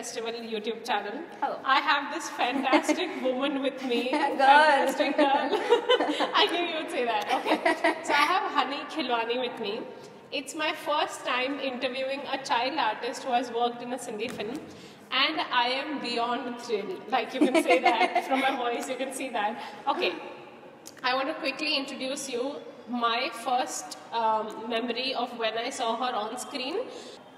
Festival YouTube channel. Oh. I have this fantastic woman with me. Girl. Fantastic girl. I knew you would say that. Okay. So I have Honey Khilwani with me. It's my first time interviewing a child artist who has worked in a Sindhi film. And I am beyond thrilled. Like you can say that from my voice, you can see that. Okay. I want to quickly introduce you my first memory of when I saw her on screen.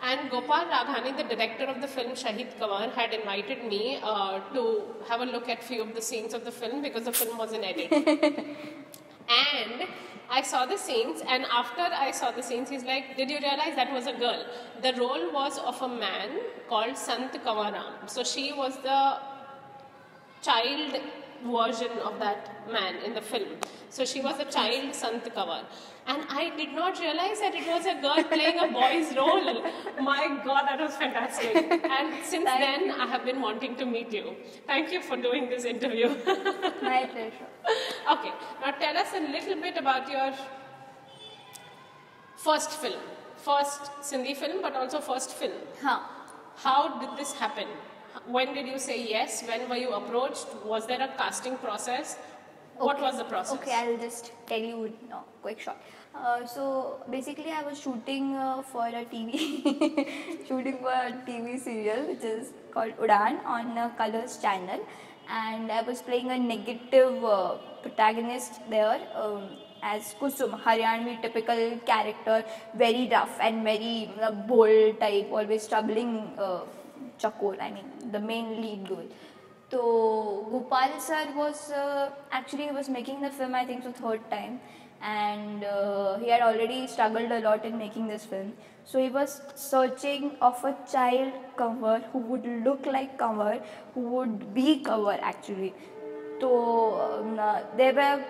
And Gopal Raghani, the director of the film Shahid Kanwar, had invited me to have a look at few of the scenes of the film because the film was in edit. And I saw the scenes, and after I saw the scenes, he's like, did you realize that was a girl? The role was of a man called Sant Kanwaram. So she was the child version of that man in the film. So she was a child Sant Kanwar. And I did not realize that it was a girl playing a boy's role. My God, that was fantastic. And since then, I have been wanting to meet you. Thank you for doing this interview. My pleasure. Okay, now tell us a little bit about your first film. First Sindhi film, but also first film. Huh. How did this happen? When did you say yes? When were you approached? Was there a casting process? What was the process? Okay, I'll just tell you quick short. So basically, I was shooting for a TV serial which is called Udaan on Colors channel, and I was playing a negative protagonist there as Kusum, Haryanvi typical character, very rough and very bold type, always troubling Chakor. I mean, the main lead role. So Gopal sir was actually he was making the film, I think so third time, and he had already struggled a lot in making this film. So he was searching of a child Kanwar who would look like Kanwar, who would be Kanwar actually. So there were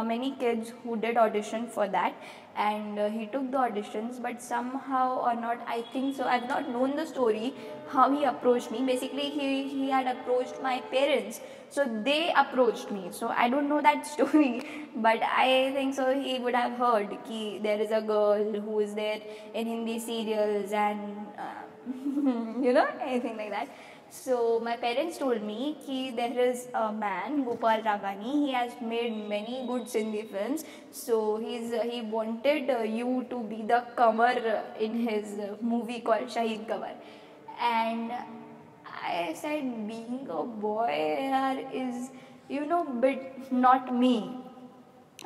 many kids who did audition for that, and he took the auditions, but somehow or not, I think so, I've not known the story how he approached me. Basically he had approached my parents, so they approached me. So I don't know that story, but I think so he would have heard ki there is a girl who is there in Hindi serials and anything like that. So my parents told me कि there is a man, Gopal Raghani. He has made many good Sindhi films. So he wanted you to be the Kanwar in his movie called Shahid Kanwar. And I said, being a boy is bit not me.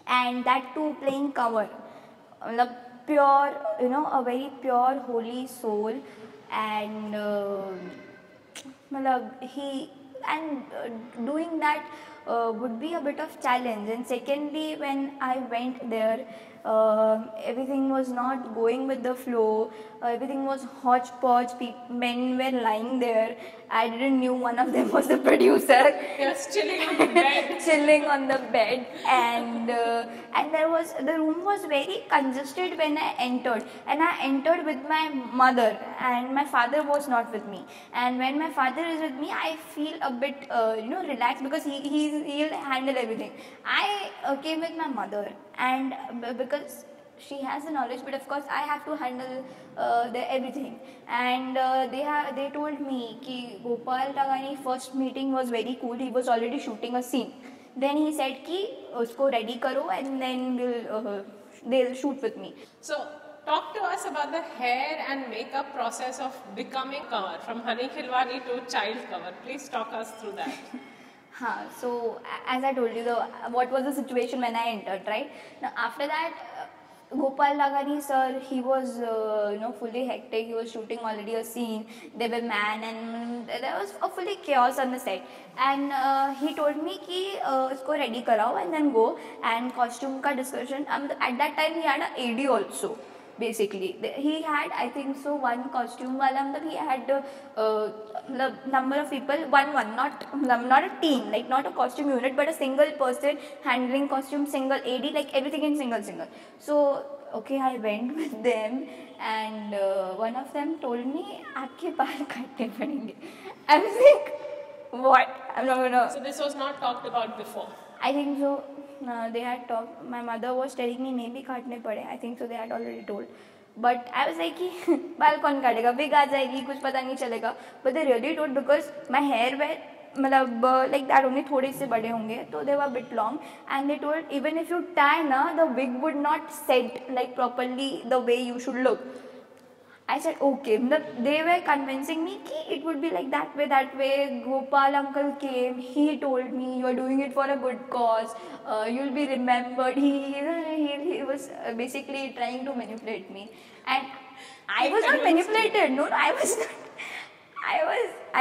And that too playing Kanwar, pure, a very pure holy soul, and doing that would be a bit of challenge. And secondly, when I went there, everything was not going with the flow. Everything was hodgepodge. Men were lying there. I didn't knew one of them was the producer. Yes, chilling on the bed. Chilling on the bed, and the room was very congested when I entered, and I entered with my mother, and my father was not with me. And when my father is with me, I feel a bit relaxed because he'll handle everything. I came with my mother, and because she has the knowledge, but of course I have to handle everything. And they told me कि Gopal Raghani first meeting was very cool. He was already shooting a scene. Then he said कि उसको ready करो and then they'll shoot with me. So talk to us about the hair and makeup process of becoming Kanwar, from Honey Khilwani to child Kanwar. Please talk us through that. So as I told you, what was the situation when I entered, right? Now after that, Gopal Raghani sir, he was fully hectic. He was shooting already a scene. There were man and there was a fully chaos on the set. And he told me कि इसको ready कराओ and then go. And costume का discussion. At that time he had a AD also. Basically, he had, I think so, one costume wala, he had the number of people, one, not a team, like not a costume unit, but a single person handling costume, single AD, like everything in single. So, okay, I went with them, and one of them told me, "Aapke baal katte padenge." I was like, what? I'm not gonna. So this was not talked about before. I think so. They had talked. My mother was telling me maybe kaatne pade. I think so. They had already told. But I was like कि बाल कौन काटेगा, wig आ जाएगी, कुछ पता नहीं चलेगा. But they really told because my hair were मतलब लाइक दैट ओनली थोड़े से बड़े होंगे, तो they were bit long. And they told even if you tie ना, the wig would not set like properly the way you should look. I said okay. They were convincing me कि it would be like that way, that way. Gopal uncle came. He told me you are doing it for a good cause. You'll be remembered. He was basically trying to manipulate me, and I was not manipulated. No, I was not.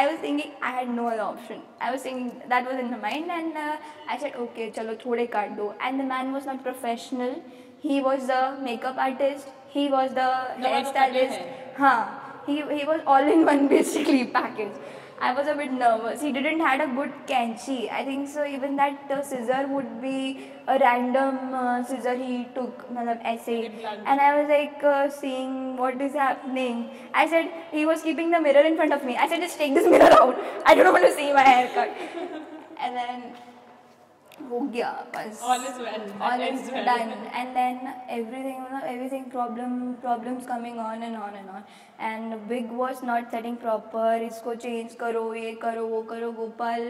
I was thinking I had no other option. I was thinking that was in my mind, and I said okay, chalo thode kaat do. And the man was not professional. He was the makeup artist. He was the hairstylist. He was all in one basically package. I was a bit nervous. He didn't had a good canchi. I think so. Even that scissor would be a random scissor he took, essay. And I was like seeing what is happening. I said he was keeping the mirror in front of me. I said just take this mirror out. I don't want to see my haircut. And then हो गया बस. All is well. All is done. And then everything problems coming on and on and on. And wig was not setting proper. इसको change करो, ये करो, वो करो. Gopal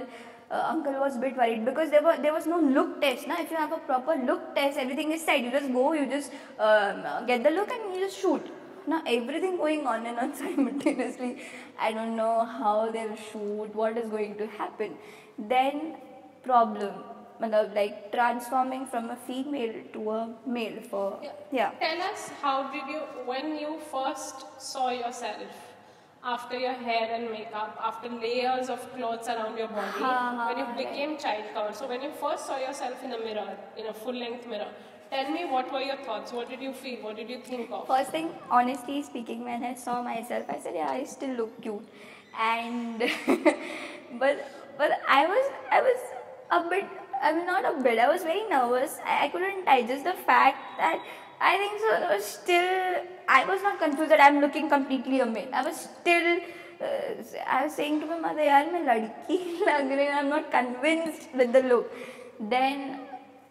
uncle was a bit worried because there was no look test. Na? If you have a proper look test, everything is set. You just go, you just get the look and you just shoot. Now everything going on and on simultaneously. I don't know how they'll shoot, what is going to happen. Then problem. Like transforming from a female to a male for Tell us, how did you, when you first saw yourself after your hair and makeup, after layers of clothes around your body, when you became child covered, so when you first saw yourself in a mirror, in a full length mirror, tell me what were your thoughts, what did you feel, what did you think of? First thing, honestly speaking, when I saw myself, I said yeah, I still look cute. And but I was a bit, I mean not a bit, I was very nervous. I couldn't digest the fact that I think so. There was still, I was not confused that I'm looking completely a male. I was still, I was saying to my mother, yaar main ladki lag rahi hu, I'm not convinced with the look. Then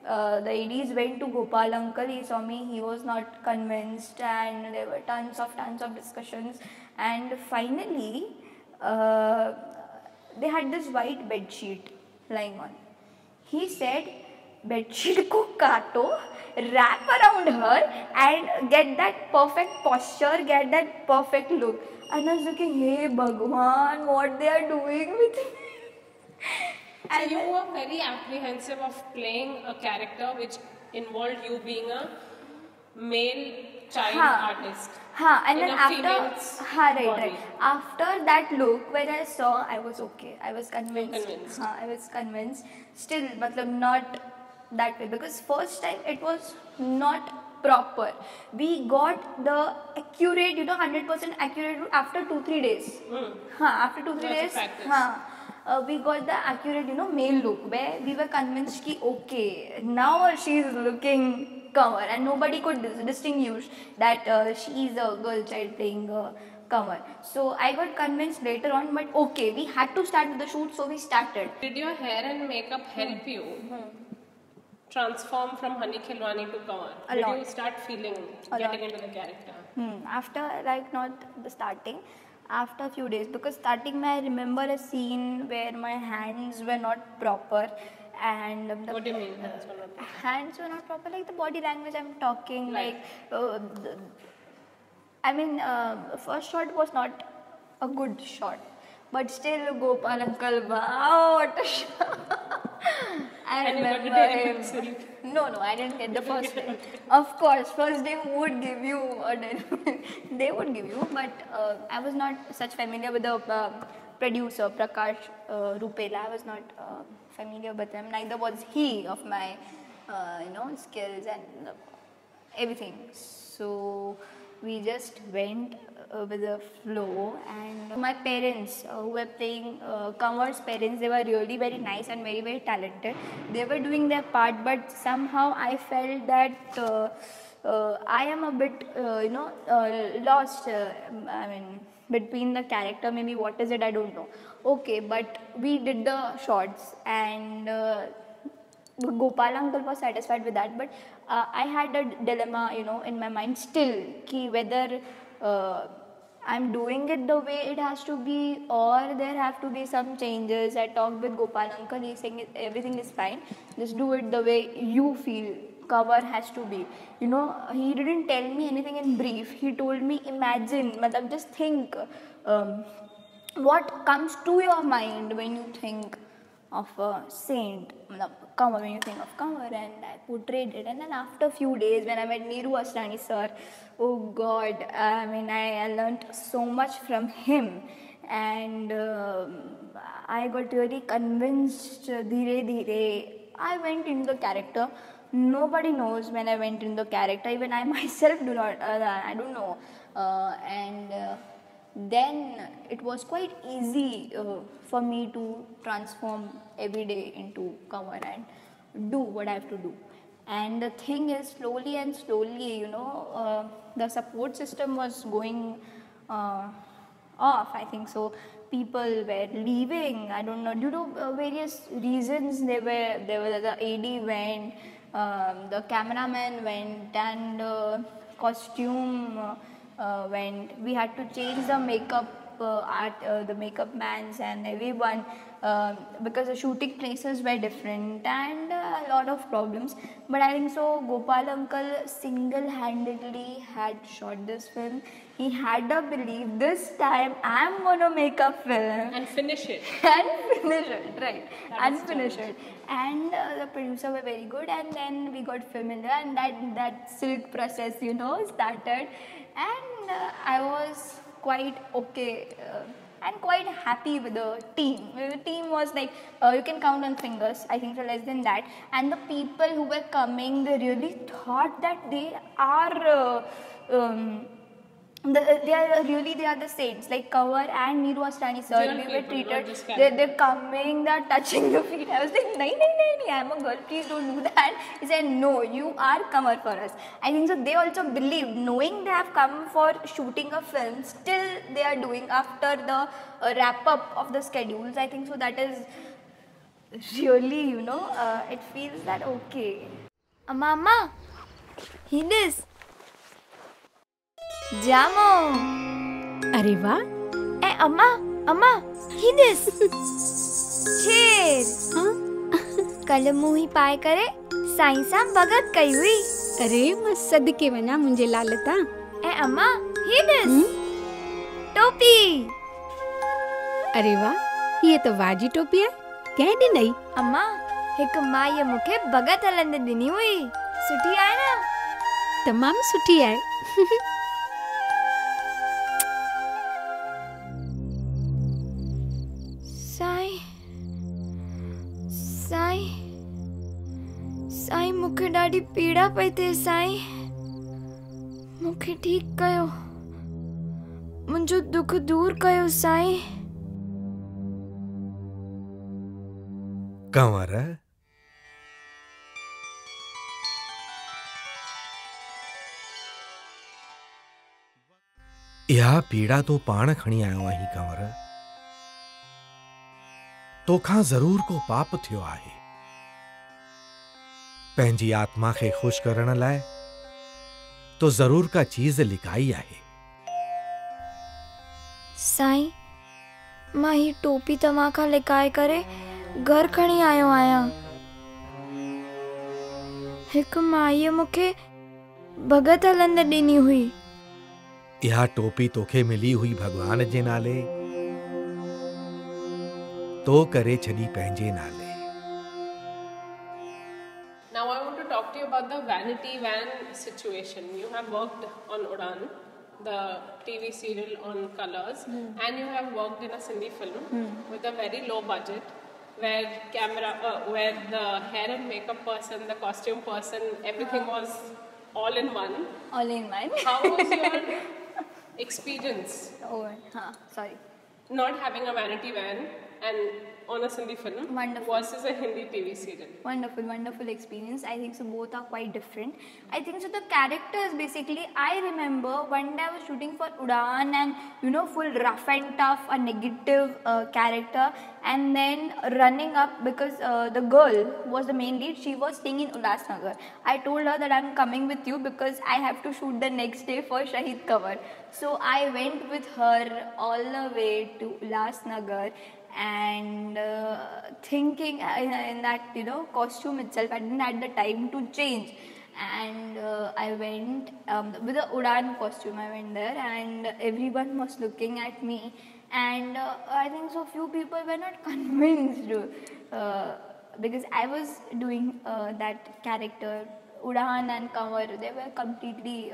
the ADs went to Gopal uncle. He saw me, he was not convinced, and there were tons of discussions. And finally, they had this white bed sheet lying on. He said, bedsheet ko kato, wrap around her and get that perfect posture, get that perfect look. And I was looking, hey Bhagwan, what they are doing with me. So you were very apprehensive of playing a character which involved you being a male child artist. And then after, right. After that look, when I saw, I was okay. I was convinced. I was convinced. Still, not that way, because first time it was not proper. We got the accurate, 100% accurate after 2-3 days. After 2-3 days, we got the accurate, male look, where we were convinced ki okay, now she is looking cover, and nobody could distinguish that she is a girl child playing cover. So I got convinced later on, but okay, we had to start with the shoot, so we started. Did your hair and makeup help you transform from Honey Khilwani to Kanwar? Did you start feeling getting into the character? After, not the starting, after a few days, because starting I remember a scene where my hands were not proper. And what do you mean? Hands were not proper, like the body language I'm talking, first shot was not a good shot, but still Gopal uncle, wow, what a shot. I remember him. No, I didn't get the first day. Of course, first day would give you a they would give you, but I was not such familiar with the producer Prakash Rupela. I was not familiar with him. Neither was he of my skills and everything. So we just went with the flow. And my parents who were playing Kanwar's parents, they were really very nice and very, very talented. They were doing their part, but somehow I felt that I am a bit lost. Between the character, maybe what is it, I don't know. Okay, but we did the shots, and Gopal uncle was satisfied with that, but I had a dilemma, in my mind still, ki whether I'm doing it the way it has to be, or there have to be some changes. I talked with Gopal uncle, he's saying everything is fine, just do it the way you feel cover has to be. He didn't tell me anything in brief. He told me, imagine, matlab, just think what comes to your mind when you think of a saint, Kanwar, when you think of Kanwar, and I portrayed it. And then after a few days, when I met Neeru Asrani sir, oh God, I learned so much from him, and I got really convinced. Dheere dheere, I went into the character. Nobody knows when I went into the character. Even I myself do not. I don't know, and. Then it was quite easy for me to transform every day into Kanwar and do what I have to do. And the thing is, slowly and slowly, the support system was going off, I think so. People were leaving, I don't know, due to various reasons. The AD went, the cameraman went, and costume went. We had to change the makeup the makeup mans and everyone, because the shooting places were different, and a lot of problems. But I think so Gopal uncle single-handedly had shot this film. He had a belief, this time I'm gonna make a film and finish it right, and finish it. And the producer were very good, and then we got familiar, and that silk process started. And I was quite okay and quite happy with the team. The team was like, you can count on fingers, I think so, less than that. And the people who were coming, they really thought that they are they are the saints, like Kanwar and Neeru Asrani sir. We were treated, they're coming, they're touching the feet. I was like, nahi, I'm a girl, please don't do that. He said, no, you are Kanwar for us. I think so they also believed, knowing they have come for shooting a film, still they are doing after the wrap up of the schedules. I think so that is really, it feels that okay. Mama, he this. Jamo. अरे वाह. अम्मा, he this. शेर. कल मुही पाए करे साईं सा भगत कई हुई. अरे मां सदके वना मुंहिंजे लालता. अम्मा, he this. टोपी. अरे वाह, ये तो वाजी टोपी है. कंहिं ॾिनई? अम्मा, हिकु माईअ मूंखे भगत हलंदे ॾिनी हुई. सुठी आहे न? तमामु सुठी आहे. साईं मूंखे ॾाढी पीड़ा पई थिए. साईं मूंखे ठीकु कयो, मुंहिंजो दुख दूर कयो साईं. कंवर, इहा पीड़ा तो पाण खणी आयो आहीं कंवर. तोखां ज़रूर को पाप थियो आहे. पंहिंजी आत्मा खे खुश करण लाइ तो ज़रूर का चीज लिकाई आहे. साईं, मां ही टोपी तव्हां खां लिकाए करे घर खणी आयो आहियां. हिकु माईअ मूंखे भगत हलंदे ॾिनी हुई. इहा टोपी तोखे मिली हुई भगवान जे नाले, तो करे छड़ी पंहिंजे नाले. Now I want to talk to you about the Vanity Van situation. You have worked on Udaan, the TV serial on Colors, and you have worked in a Sindhi film with a very low budget, where the hair and makeup person, the costume person, everything was all in one. All in one. How was your experience? Sorry. Not having a Vanity Van and on a Sindhi film. Wonderful. Versus a Hindi TV serial. Wonderful experience. I think so both are quite different. I think so the characters basically, I remember one day I was shooting for Udaan and full rough and tough, a negative character, and then running up because the girl was the main lead. She was staying in Ulhasnagar. I told her that I'm coming with you because I have to shoot the next day for Shahid cover. So I went with her all the way to Ulhasnagar, and thinking in that costume itself, I didn't have the time to change. And I went with the Udaan costume. I went there, and everyone was looking at me, and I think so few people were not convinced because I was doing that character. Udaan and Kanwar, they were completely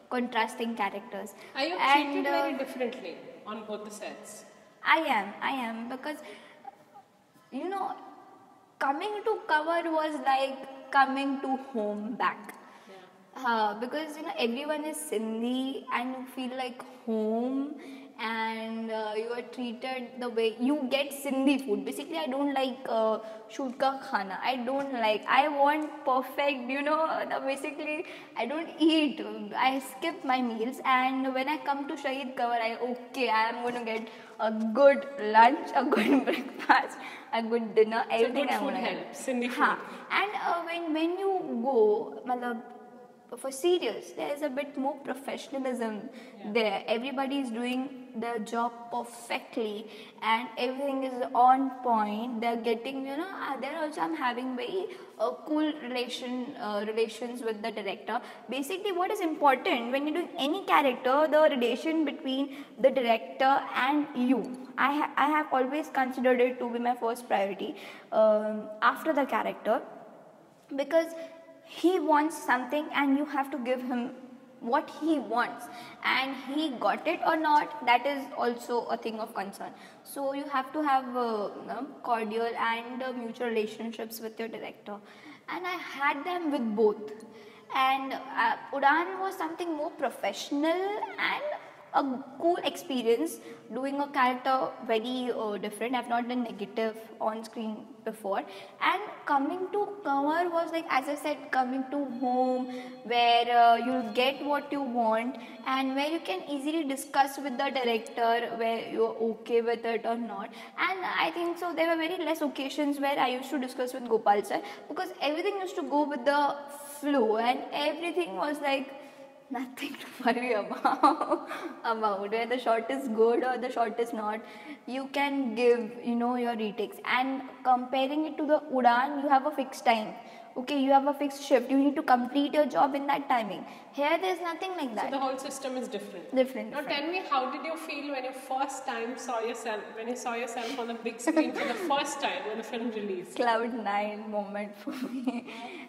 contrasting characters. Are you treated very differently on both the sets? I am because coming to cover was like coming to home back. Because everyone is Sindhi and you feel like home, and you are treated the way you get Sindhi food. Basically, I don't like shoot ka khana. I want perfect, basically I don't eat. I skip my meals, and when I come to Shahid cover, I am going to get a good lunch, a good breakfast, a good dinner, everything. So good food helps, Sindhi food. And when you go, matlab, for serious, there is a bit more professionalism there. Everybody is doing their job perfectly, and everything is on point. They're getting, there also I'm having very cool relations with the director. Basically, what is important when you're doing any character, the relation between the director and you. I have always considered it to be my first priority after the character, because he wants something and you have to give him what he wants, and he got it or not, that is also a thing of concern. So you have to have cordial and mutual relationships with your director, and I had them with both. And Udaan was something more professional and a cool experience, doing a character very different. I've not done negative on screen before, and coming to Kanwar was like, as I said, coming to home, where you'll get what you want and where you can easily discuss with the director where you're okay with it or not. And I think so there were very less occasions where I used to discuss with Gopal sir, because everything used to go with the flow and everything was like nothing to worry about whether the shot is good or the shot is not. You can give your retakes, and comparing it to the Udaan, you have a fixed time. Okay, you have a fixed shift, you need to complete your job in that timing. Here there's nothing like that. So the whole system is different. Different. Tell me, how did you feel when you saw yourself on the big screen for the first time when the film released? Cloud 9 moment for me.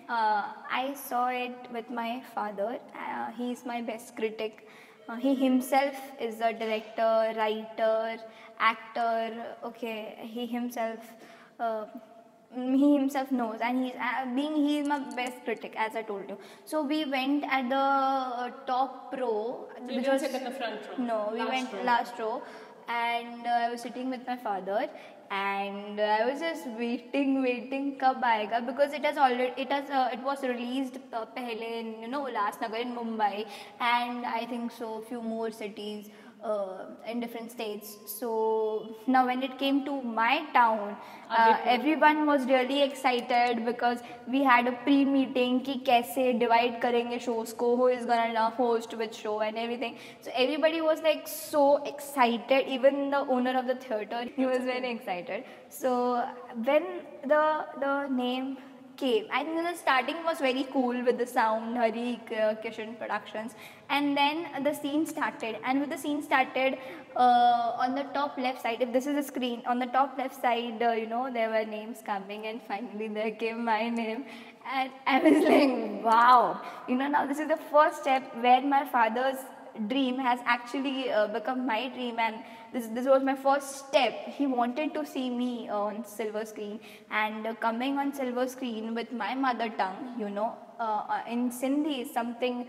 I saw it with my father. He is my best critic. He himself is a director, writer, actor. Okay, he himself knows, and he is my best critic, as I told you. So we went at the top row. You didn't sit in the front row? No, we went last row, and I was sitting with my father, and I was just waiting kab aayega, because it was released pehle in Ulhasnagar in Mumbai, and I think so few more cities in different states. So now when it came to my town, everyone was really excited, because we had a pre-meeting ki kaise divide karenge shows ko, who is gonna host which show and everything. So everybody was like so excited, even the owner of the theatre, he was very excited. So when the name came, I think the starting was very cool with the sound, Hari Kishan Productions, and then the scene started, and with the scene started, on the top left side, if this is a screen, on the top left side, there were names coming, and finally there came my name, and I was like, wow, now this is the first step where my father's dream has actually become my dream, and this was my first step. He wanted to see me on silver screen, and coming on silver screen with my mother tongue, in Sindhi is something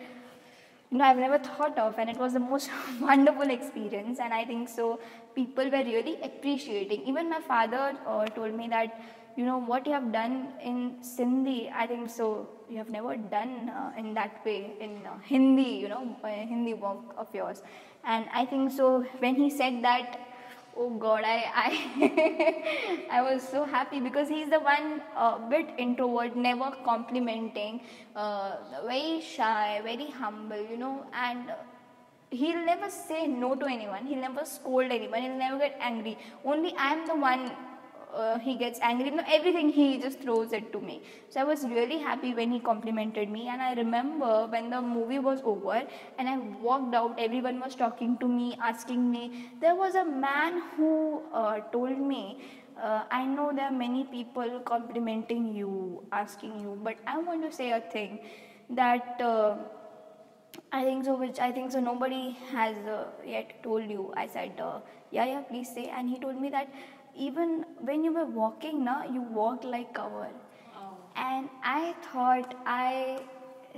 I've never thought of, and it was the most wonderful experience. And I think so people were really appreciating. Even my father told me that what you have done in Sindhi, I think so you have never done in that way in Hindi, Hindi work of yours. And I think so when he said that, oh God, I was so happy because he's the one bit introvert, never complimenting, very shy, very humble, you know, and he'll never say no to anyone. He'll never scold anyone. He'll never get angry. Only I'm the one he gets angry. No, everything he just throws it to me. So I was really happy when he complimented me. And I remember when the movie was over and I walked out, everyone was talking to me, asking me. There was a man who told me, I know there are many people complimenting you, asking you, but I want to say a thing that I think so, which I think so nobody has yet told you. I said, yeah, please say. And he told me that even when you were walking, you walked like cover. Oh. And I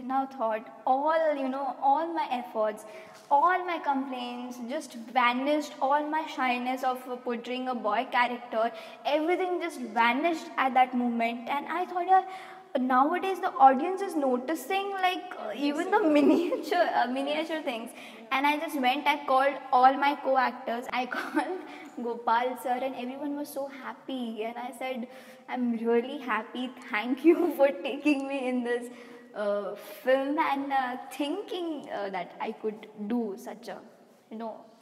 now thought all my efforts, all my complaints just vanished, all my shyness of portraying a boy character, everything just vanished at that moment. And I thought, yeah, nowadays the audience is noticing like even the miniature things. And I just went, I called all my co-actors, I called Gopal sir, and everyone was so happy. And I said, I'm really happy, thank you for taking me in this film and thinking that I could do such a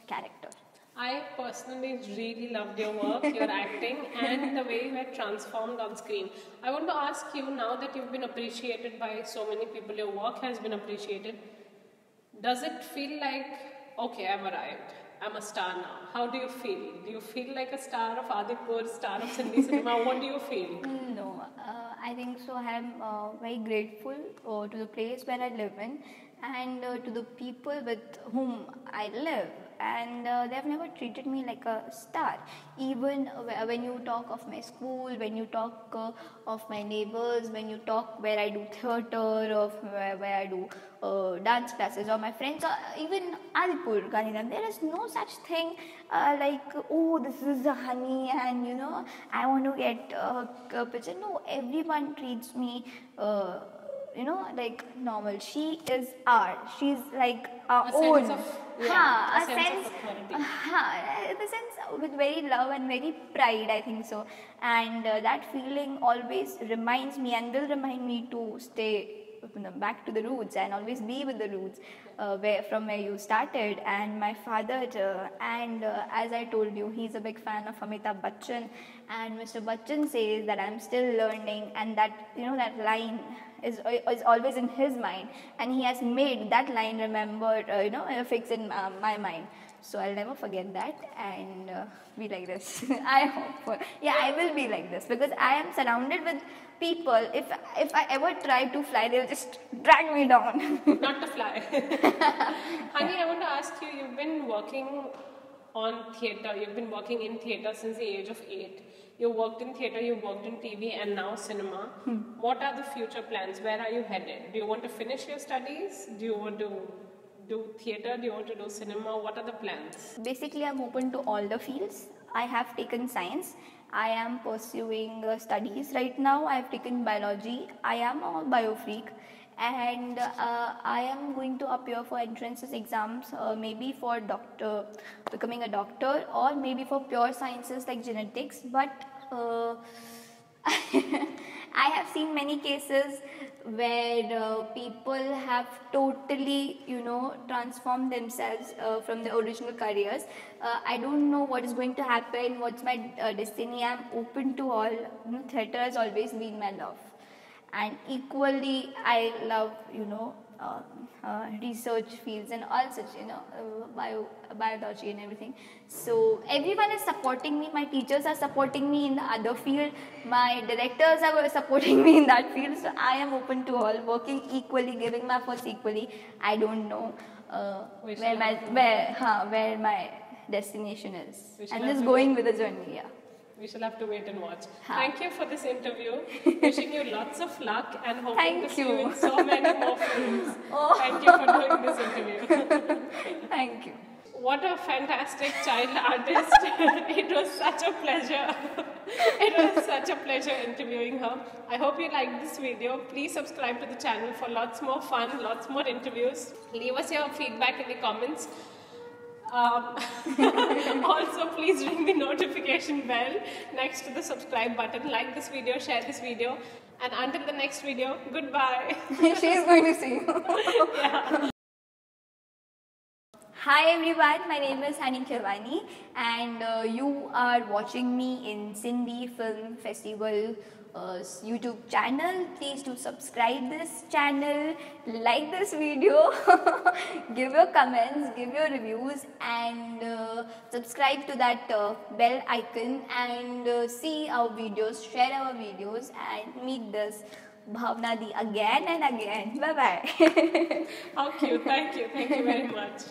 character. I personally really loved your work, your acting, and the way you were transformed on screen. I want to ask you, now that you've been appreciated by so many people, your work has been appreciated, does it feel like, okay, I've arrived, I'm a star now? How do you feel? Do you feel like a star of Adipur, star of Sindhi cinema? What do you feel? No, I think so. I am very grateful to the place where I live in and to the people with whom I live. And they have never treated me like a star. Even when you talk of my school, when you talk of my neighbors, when you talk where I do theatre, or where I do dance classes, or my friends, or even Adipur, Gandhidham, there is no such thing like, oh, this is a honey and I want to get a picture. No, everyone treats me like normal. She is she's like our A own. sense of, yeah, a sense of authority. In the sense with very love and very pride, I think so. And that feeling always reminds me and will remind me to stay back to the roots and always be with the roots from where you started. And my father, as I told you, he's a big fan of Amitabh Bachchan, and Mr. Bachchan says that I'm still learning, and that that line is always in his mind, and he has made that line fix in my mind. So I'll never forget that and be like this. I hope. I will be like this because I am surrounded with people. If I ever try to fly, they'll just drag me down. Not to fly. Honey, I want to ask you, you've been working on theatre, you've been working in theatre since the age of 8. You worked in theatre, you worked in TV and now cinema. What are the future plans? Where are you headed? Do you want to finish your studies? Do you want to do theatre? Do you want to do cinema? What are the plans? Basically, I'm open to all the fields. I have taken science. I am pursuing studies right now. I have taken biology. I am a bio freak. And I am going to appear for entrances exams, maybe for becoming a doctor, or maybe for pure sciences like genetics. But I have seen many cases where people have totally, transformed themselves from their original careers. I don't know what is going to happen, what's my destiny. I'm open to all. Theatre has always been my love. And equally, I love, research fields and all such, biology and everything. So everyone is supporting me. My teachers are supporting me in the other field. My directors are supporting me in that field. So I am open to all, working equally, giving my efforts equally. I don't know where my destination is. I'm just going with the journey. Yeah. We shall have to wait and watch. Thank you for this interview. Wishing you lots of luck and hoping to see you in so many more films. Thank you for doing this interview. Thank you. What a fantastic child artist. It was such a pleasure. It was such a pleasure interviewing her. I hope you liked this video. Please subscribe to the channel for lots more fun, lots more interviews. Leave us your feedback in the comments. Also, please ring the notification bell next to the subscribe button. Like this video, share this video, and until the next video, goodbye. She's going to see you. Hi everyone, my name is Hani Khilwani and you are watching me in Sindhi Film Festival YouTube channel. Please do subscribe this channel, like this video, give your comments, give your reviews and subscribe to that bell icon and see our videos, share our videos and meet this Bhavna Di again and again. Bye bye. How cute. Thank you very much.